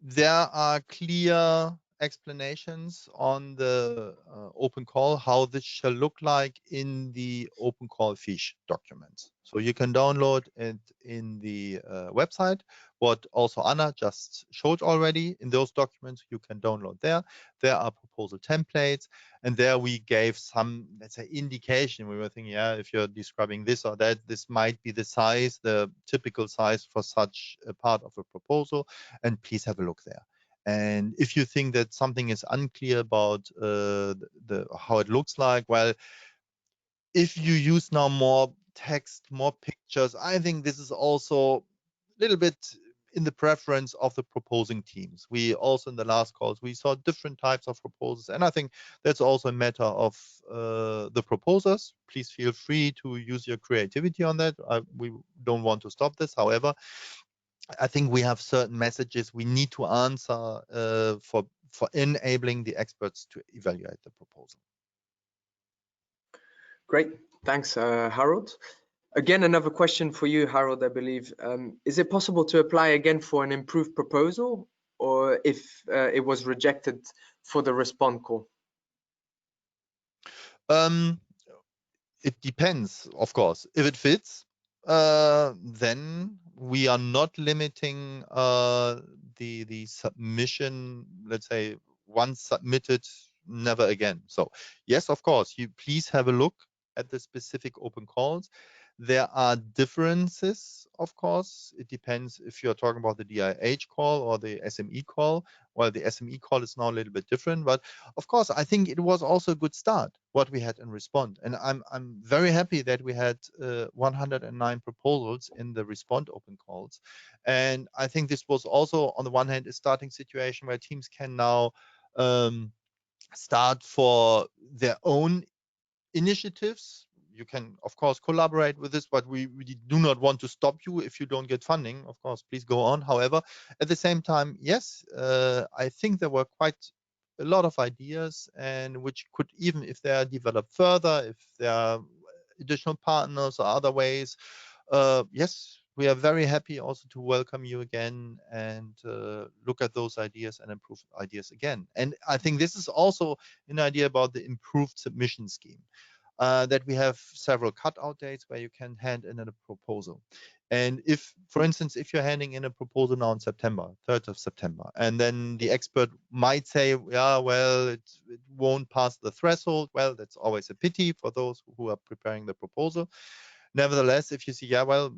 There are clear explanations on the open call, how this shall look like in the open call fiche documents. So you can download it in the website, what also Anna just showed already. In those documents, you can download there. There are proposal templates, and there we gave some, let's say, indication. We were thinking, yeah, if you're describing this or that, this might be the size, the typical size for such a part of a proposal, and please have a look there. And if you think that something is unclear about how it looks like, well, if you use now more text, more pictures, I think this is also a little bit in the preference of the proposing teams. We also in the last calls, we saw different types of proposals, and I think that's also a matter of the proposers. Please feel free to use your creativity on that. We don't want to stop this. However, I think we have certain messages we need to answer for enabling the experts to evaluate the proposal. Great, thanks, Harald. Again, another question for you, Harald, I believe. Is it possible to apply again for an improved proposal, or if it was rejected for the respond call? It depends, of course. If it fits, then we are not limiting the submission, let's say, once submitted, never again. So yes, of course, you please have a look at the specific open calls. There are differences, of course. It depends if you're talking about the DIH call or the SME call. Well, the SME call is now a little bit different, but of course, I think it was also a good start what we had in Respond. And I'm very happy that we had 109 proposals in the Respond open calls. And I think this was also, on the one hand, a starting situation where teams can now start for their own initiatives. You can, of course, collaborate with this, but we do not want to stop you if you don't get funding. Of course, please go on. However, at the same time, yes, I think there were quite a lot of ideas, and which could, even if they are developed further, if there are additional partners or other ways, yes, we are very happy also to welcome you again and look at those ideas and improve ideas again. And I think this is also an idea about the improved submission scheme. That we have several cutout dates where you can hand in a proposal. And if, for instance, if you're handing in a proposal now in September, 3rd of September, and then the expert might say, yeah, well, it won't pass the threshold. Well, that's always a pity for those who are preparing the proposal. Nevertheless, if you see, yeah, well,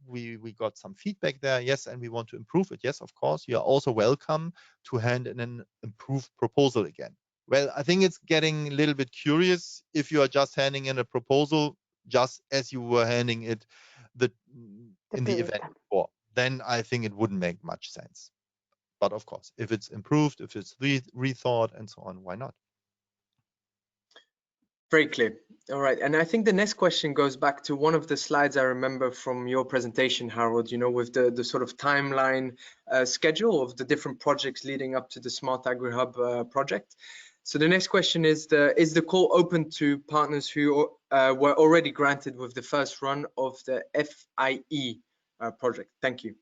we got some feedback there, yes, and we want to improve it, yes, of course, you are also welcome to hand in an improved proposal again. Well, I think it's getting a little bit curious if you are just handing in a proposal just as you were handing it in the event before. Then I think it wouldn't make much sense. But of course, if it's improved, if it's rethought and so on, why not? Very clear. All right. And I think the next question goes back to one of the slides I remember from your presentation, Harald, with the sort of timeline schedule of the different projects leading up to the Smart AgriHub project. So the next question is the call open to partners who were already granted with the first run of the FIE project? Thank you.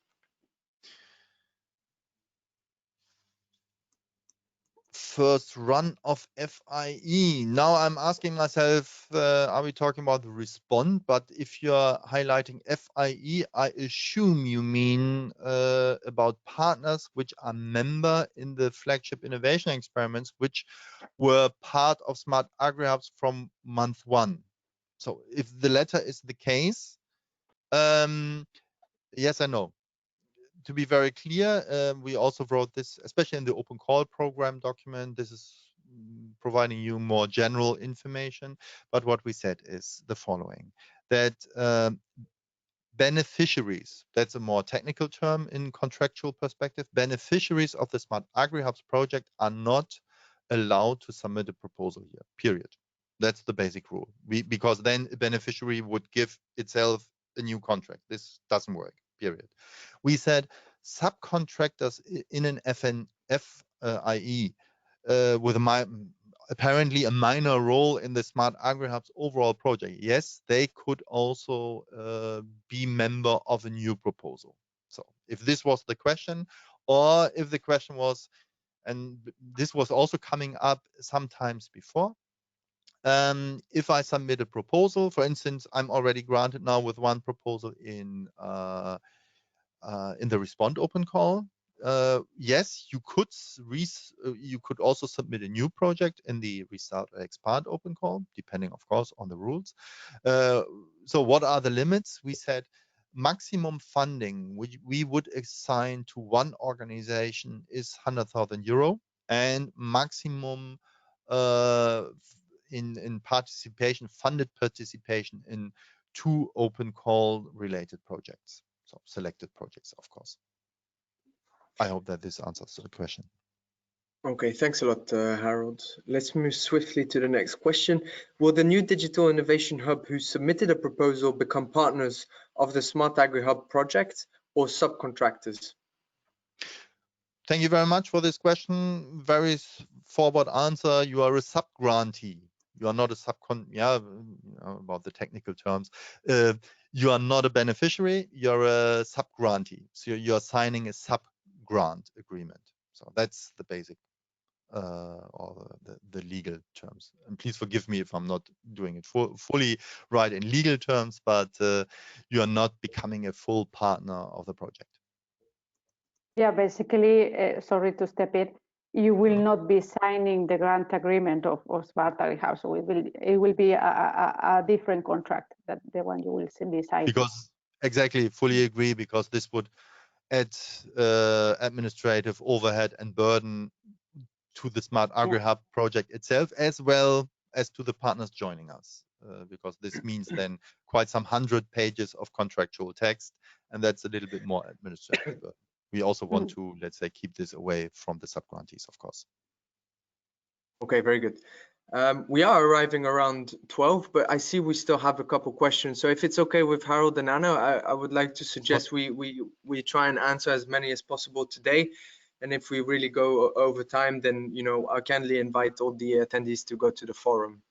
First run of FIE. Now I'm asking myself, are we talking about the respond? But if you're highlighting FIE, I assume you mean about partners which are member in the flagship innovation experiments, which were part of Smart AgriHubs from month 1. So if the latter is the case, yes and no. To be very clear, we also wrote this, especially in the open call program document. This is providing you more general information. But what we said is the following, that beneficiaries, that's a more technical term in contractual perspective, beneficiaries of the Smart AgriHubs project are not allowed to submit a proposal here, period. That's the basic rule. Because then a beneficiary would give itself a new contract. This doesn't work, period. We said subcontractors in an FIE with apparently a minor role in the Smart AgriHubs overall project. Yes, they could also be member of a new proposal. So if this was the question, or if the question was, and this was also coming up sometimes before, if I submit a proposal, for instance, I'm already granted now with one proposal in the respond open call. Yes, you could also submit a new project in the restart or expand open call, depending, of course, on the rules. So what are the limits? We said maximum funding which we would assign to one organization is 100,000 euro, and maximum in participation, funded participation in 2 open call related projects. So selected projects, of course. I hope that this answers the question. Okay, thanks a lot, Harald. Let's move swiftly to the next question. Will the new Digital Innovation Hub who submitted a proposal become partners of the Smart AgriHub project or subcontractors? Thank you very much for this question. Very forward answer. You are a subgrantee. You are not a about the technical terms. You are not a beneficiary. You're a subgrantee. So you're signing a sub-grant agreement. So that's the basic or the legal terms. And please forgive me if I'm not doing it fully right in legal terms, but you are not becoming a full partner of the project. Yeah, basically, sorry to step in, you will not be signing the grant agreement of Smart AgriHubs. So it will be a different contract that the one you will be signing. Because exactly, fully agree, because this would add administrative overhead and burden to the Smart AgriHub project itself, as well as to the partners joining us, because this means then quite some 100 pages of contractual text, and that's a little bit more administrative burden. We also want to, let's say, keep this away from the subgrantees, of course. Okay, very good. We are arriving around 12, but I see we still have a couple questions. So if it's okay with Harald and Anna, I would like to suggest we try and answer as many as possible today. And if we really go over time, then I kindly invite all the attendees to go to the forum.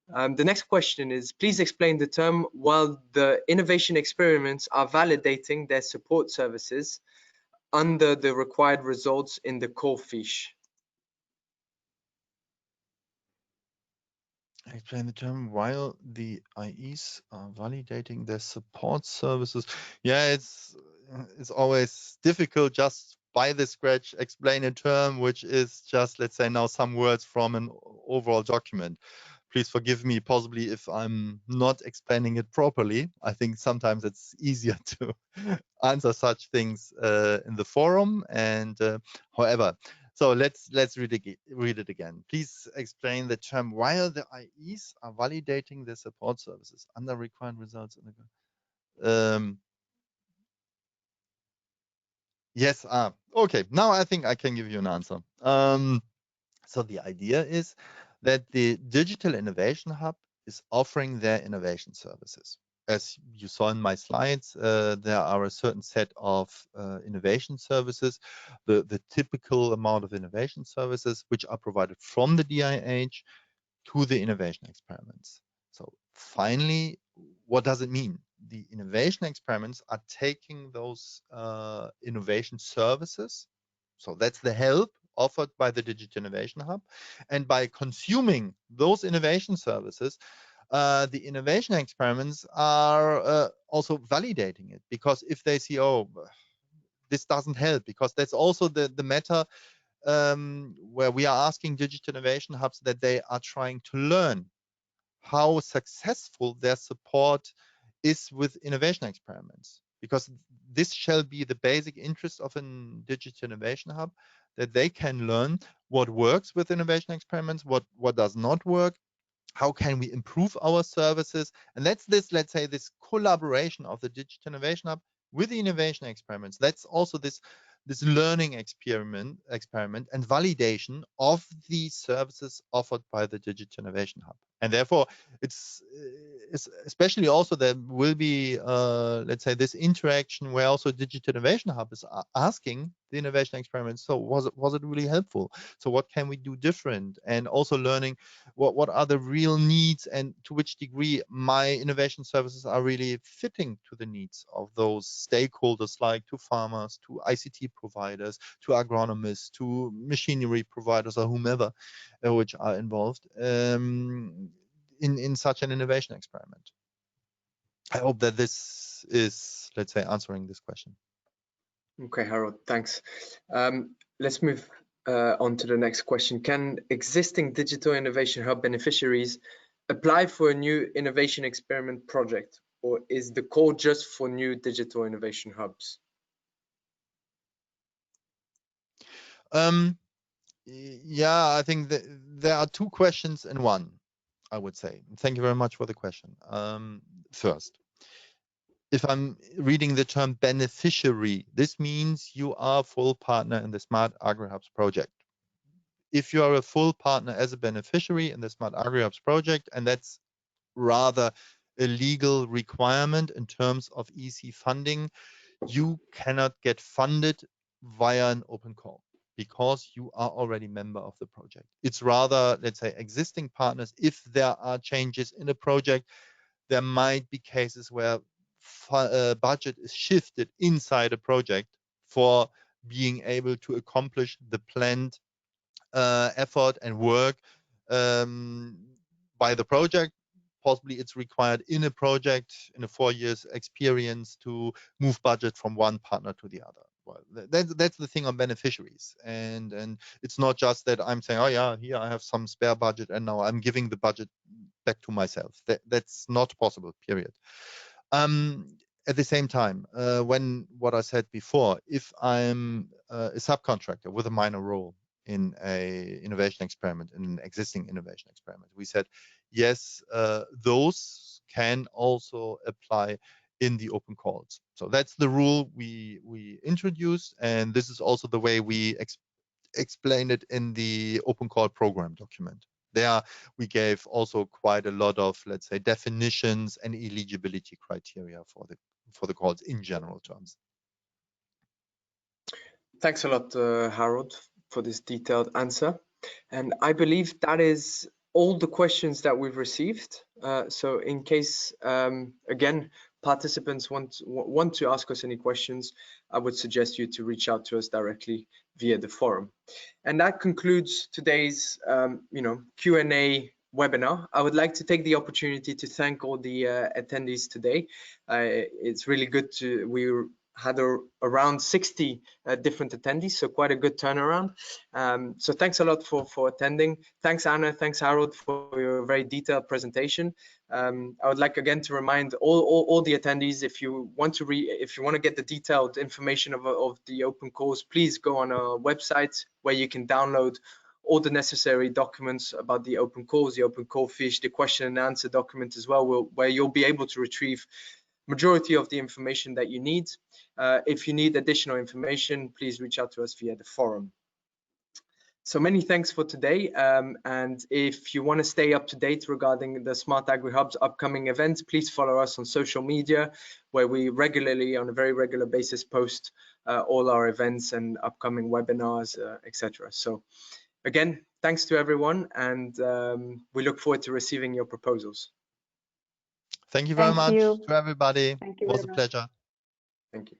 The next question is, please explain the term while the innovation experiments are validating their support services under the required results in the call fiche. Explain the term while the IEs are validating their support services. Yeah, it's always difficult just by the scratch explain a term which is just, let's say, now some words from an overall document. please forgive me possibly if I'm not explaining it properly. I think sometimes it's easier to answer such things in the forum. And however, so let's read it again. Please explain the term while the IEs are validating the support services under required results. Yes. Okay. Now I think I can give you an answer. So the idea is that the Digital Innovation Hub is offering their innovation services. As you saw in my slides, there are a certain set of innovation services, the typical amount of innovation services which are provided from the DIH to the innovation experiments. So finally, what does it mean? The innovation experiments are taking those innovation services. So that's the help offered by the Digital Innovation Hub. And by consuming those innovation services, the innovation experiments are also validating it, because if they see, oh, this doesn't help, because that's also the matter where we are asking Digital Innovation Hubs that they are trying to learn how successful their support is with innovation experiments, because this shall be the basic interest of a Digital Innovation Hub, that they can learn what works with innovation experiments, what does not work, how can we improve our services. And that's this, let's say, this collaboration of the Digital Innovation Hub with the innovation experiments. That's also this learning experiment and validation of the services offered by the Digital Innovation Hub. And therefore, it's especially also there will be, let's say, this interaction where also Digital Innovation Hub is asking the innovation experiments, so was it really helpful? So what can we do different? And also learning what are the real needs, and to which degree my innovation services are really fitting to the needs of those stakeholders, like to farmers, to ICT providers, to agronomists, to machinery providers, or whomever which are involved in such an innovation experiment. I hope that this is, let's say, answering this question. Okay, Harald, thanks. Let's move on to the next question. Can existing Digital Innovation Hub beneficiaries apply for a new innovation experiment project, or is the call just for new Digital Innovation Hubs? Yeah, I think that there are two questions in one, I would say. Thank you very much for the question. First, if I'm reading the term beneficiary, this means you are a full partner in the SmartAgriHubs project. If you are a full partner as a beneficiary in the SmartAgriHubs project, and that's rather a legal requirement in terms of EC funding, you cannot get funded via an open call, because you are already member of the project. It's rather, let's say, existing partners. If there are changes in a project, there might be cases where budget is shifted inside a project for being able to accomplish the planned effort and work by the project. Possibly it's required in a project, in a 4 years experience, to move budget from one partner to the other. Well, that's the thing on beneficiaries. And it's not just that I'm saying, oh yeah, here I have some spare budget and now I'm giving the budget back to myself. That's not possible, period. At the same time, when what I said before, if I'm a subcontractor with a minor role in a innovation experiment, in an existing innovation experiment, we said, yes, those can also apply in the open calls. So that's the rule we introduced, and this is also the way we explained it in the open call program document. There we gave also quite a lot of, let's say, definitions and eligibility criteria for the calls in general terms. Thanks a lot, Harald, for this detailed answer. And I believe that is all the questions that we've received. So in case, again, participants want to ask us any questions, I would suggest you to reach out to us directly via the forum. And that concludes today's Q&A webinar. I would like to take the opportunity to thank all the attendees today. It's really good we had around 60 different attendees, so quite a good turnaround. So thanks a lot for attending. Thanks Anna, thanks Harald for your very detailed presentation. I would like again to remind all the attendees, if you want to get the detailed information of the open calls, please go on our website where you can download all the necessary documents about the open calls, the open call fiche, the question and answer document as well, where you'll be able to retrieve majority of the information that you need. If you need additional information, please reach out to us via the forum. So many thanks for today. And if you want to stay up to date regarding the SmartAgriHubs upcoming events, please follow us on social media, where we regularly, on a very regular basis, post all our events and upcoming webinars, etc. So again, thanks to everyone, and we look forward to receiving your proposals. Thank you very much to everybody. Thank you It was very a much. pleasure. Thank you.